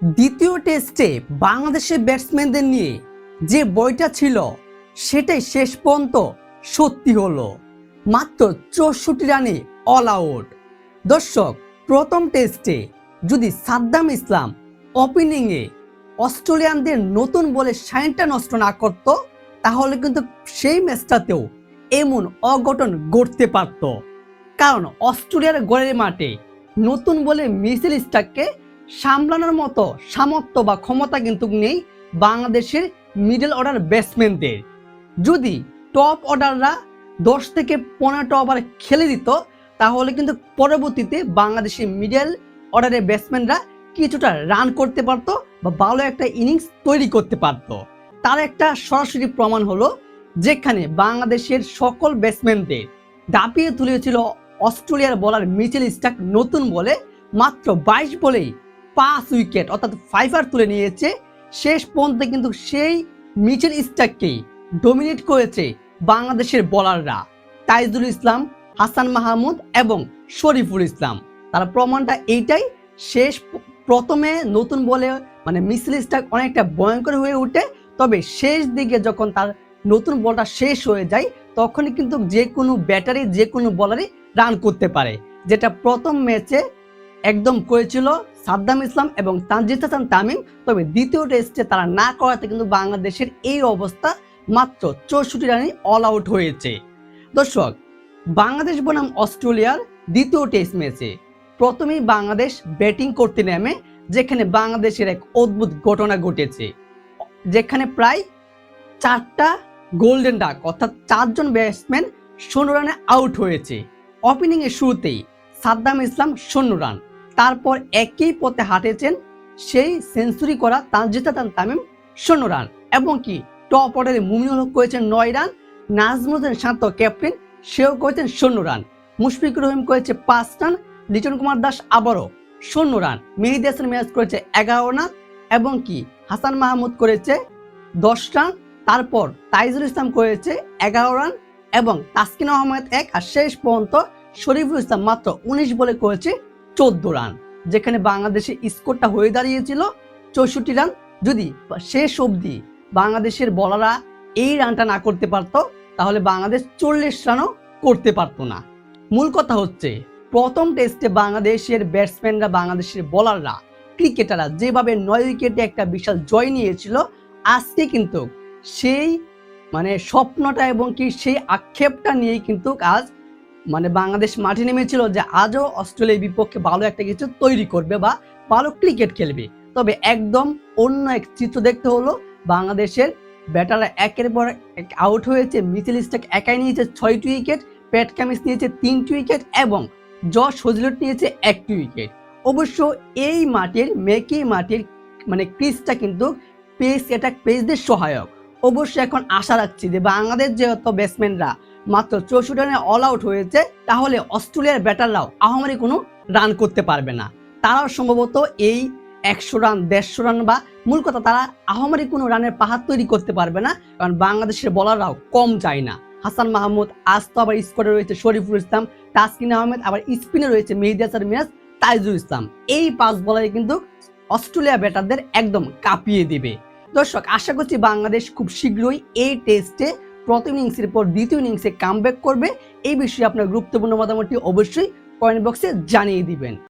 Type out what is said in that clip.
দ্বিতীয় টেস্টে বাংলাদেশের ব্যাটসম্যানদের নিয়ে যে বইটা ছিল সেটাই শেষ পর্যন্ত সত্যি হলো। মাত্র 64 রানে অল আউট। দর্শক, প্রথম টেস্টে যদি সাদ্দাম ইসলাম ওপেনিংয়ে অস্ট্রেলিয়ানদের নতুন বলে শাইনটা নষ্ট না করত, তাহলে কিন্তু সেই ম্যাচটাতেও এমন অঘটন ঘটতে পারত। কারণ অস্ট্রেলিয়ার গড়ের মাঠে নতুন বলে মিচেল স্টার্ককে সামলানোর মতো সামর্থ্য বা ক্ষমতা কিন্তু নেই বাংলাদেশের মিডল অর্ডার ব্যাটসম্যানদের। যদি টপ অর্ডাররা 10 থেকে 15টা ওভার খেলে দিত, তাহলে কিন্তু পরবর্তীতে বাংলাদেশের মিডল অর্ডারের ব্যাটসম্যানরা কিছুটা রান করতে পারতো বা ভালো একটা ইনিংস তৈরি করতে পারতো। তার একটা সরাসরি প্রমাণ হলো যেখানে বাংলাদেশের সকল ব্যাটসম্যানদের দাপিয়ে তুলেছিল অস্ট্রেলিয়ার বোলার মিচেল স্টার্ক নতুন বলে মাত্র 22 বলেই 5 উইকেট অর্থাৎ 5 তুলে নিয়েছে। শেষ পর্যন্ত কিন্তু সেই মিচেল স্টার্ককেই ডমিনেট করেছে বাংলাদেশের বোলাররা তাইজুল ইসলাম, হাসান মাহমুদ এবং শরীফুল ইসলাম। তার প্রমাণটা এইটাই, প্রথমে নতুন বলে মিচেল স্টার্ক অনেকটা ভয়ঙ্কর হয়ে ওঠে, তবে শেষ দিকে যখন তার নতুন বলটা শেষ হয়ে যায় তখনই কিন্তু যে কোনো ব্যাটারি যে কোনো বলারই রান করতে পারে, যেটা প্রথম ম্যাচে একদম করেছিল সাদ্দাম ইসলাম এবং তানজিদ হাসান তামিম। তবে দ্বিতীয় টেস্টে তারা না করাতে কিন্তু বাংলাদেশের এই অবস্থা, মাত্র 64 রানে অল আউট হয়েছে। দর্শক, বাংলাদেশ বনাম অস্ট্রেলিয়ার দ্বিতীয় টেস্ট ম্যাচে প্রথমেই বাংলাদেশ ব্যাটিং করতে নেমে, যেখানে বাংলাদেশের এক অদ্ভুত ঘটনা ঘটেছে, যেখানে প্রায় 4টা গোল্ডেন ডাক অর্থাৎ 4 জন ব্যাটসম্যান 16 রানে আউট হয়েছে। ওপেনিং এর শুরুতেই সাদ্দাম ইসলাম 0 রান, তারপর একই পথে হাঁটেছেন সেই সেঞ্চুরি করা তানজিদ হাসান তামিম 0 রান, এবং কি টপ অর্ডারে মুমিনুল হক করেছেন 9 রান, নাজমুল হোসেন শান্ত ক্যাপ্টেন সেও করেছেন 0 রান, মুশফিকুর রহিম করেছে 5 রান, লিটন কুমার দাস আবারও 0 রান, মেহেদী হাসান মিরাজ করেছে 11 রান, এবং কি হাসান মাহমুদ করেছে 10 রান, তারপর তাইজুল ইসলাম করেছে 11 রান এবং তাসকিন আহমেদ 1, আর শেষ পর্যন্ত শরীফুল ইসলাম মাত্র 19 বলে করেছে 14 রান, যেখানে বাংলাদেশের স্কোরটা হয়ে দাঁড়িয়েছিল 64 রান। যদি শেষ অবধি বাংলাদেশের বলাররা এই রানটা না করতে পারত, তাহলে বাংলাদেশ 40 রানও করতে পারতো না। মূল কথা হচ্ছে, প্রথম টেস্টে বাংলাদেশের ব্যাটসম্যানরা, বাংলাদেশের বোলাররা, ক্রিকেটাররা যেভাবে 9 উইকেটে একটা বিশাল জয় নিয়েছিল, আজকে কিন্তু সেই স্বপ্নটা এবং কি সেই আক্ষেপটা নিয়েই কিন্তু আজ বাংলাদেশ মাঠে নেমেছিল যে আজও অস্ট্রেলিয়ার বিপক্ষে ভালো একটা কিছু তৈরি করবে বা ভালো ক্রিকেট খেলবে। তবে একদম অন্য এক চিত্র দেখতে হলো, বাংলাদেশের ব্যাটাররা একের পর এক আউট হয়েছে। মিচেল স্টার্ক একাই নিয়েছে 6টি উইকেট, প্যাট কামিন্স নিয়েছে 3টি উইকেট এবং জশ হজলট নিয়েছে 1টি উইকেট। অবশ্য এই মাঠের মেকি মাঠের ক্রিজটা কিন্তু পেস অ্যাটাক পেসদের সহায়ক। অবশ্যই এখন আশা রাখছি যে বাংলাদেশ যেহেতু ব্যাটসম্যানরা মাত্র 64 রানে অল আউট হয়েছে, তাহলে অস্ট্রেলিয়ার ব্যাটাররাও আহামরি কোনো রান করতে পারবে না। তারাও সম্ভবত এই 100 রান 150 রান বা মূল কথা তারা আহামরি কোনো রানের পাহাড় তৈরি করতে পারবে না, কারণ বাংলাদেশের বলাররাও কম যায় না। হাসান মাহমুদ, আজ তো আবার স্কোরে রয়েছে শরীফুল ইসলাম, তাসকিন আহমেদ, আবার স্পিনে রয়েছে মেহেদী হাসান মিরাজ, তাইজুল ইসলাম। এই 5 বলারই কিন্তু অস্ট্রেলিয়া ব্যাটারদের একদম কাঁপিয়ে দিবে। দর্শক, আশা করছি বাংলাদেশ খুব শীঘ্রই এই টেস্টে প্রথম ইনিংসের পর দ্বিতীয় ইনিংসে কামব্যাক করবে। এই বিষয়ে আপনার গুরুত্বপূর্ণ মতামতটি অবশ্যই কমেন্ট বক্সে জানিয়ে দিবেন।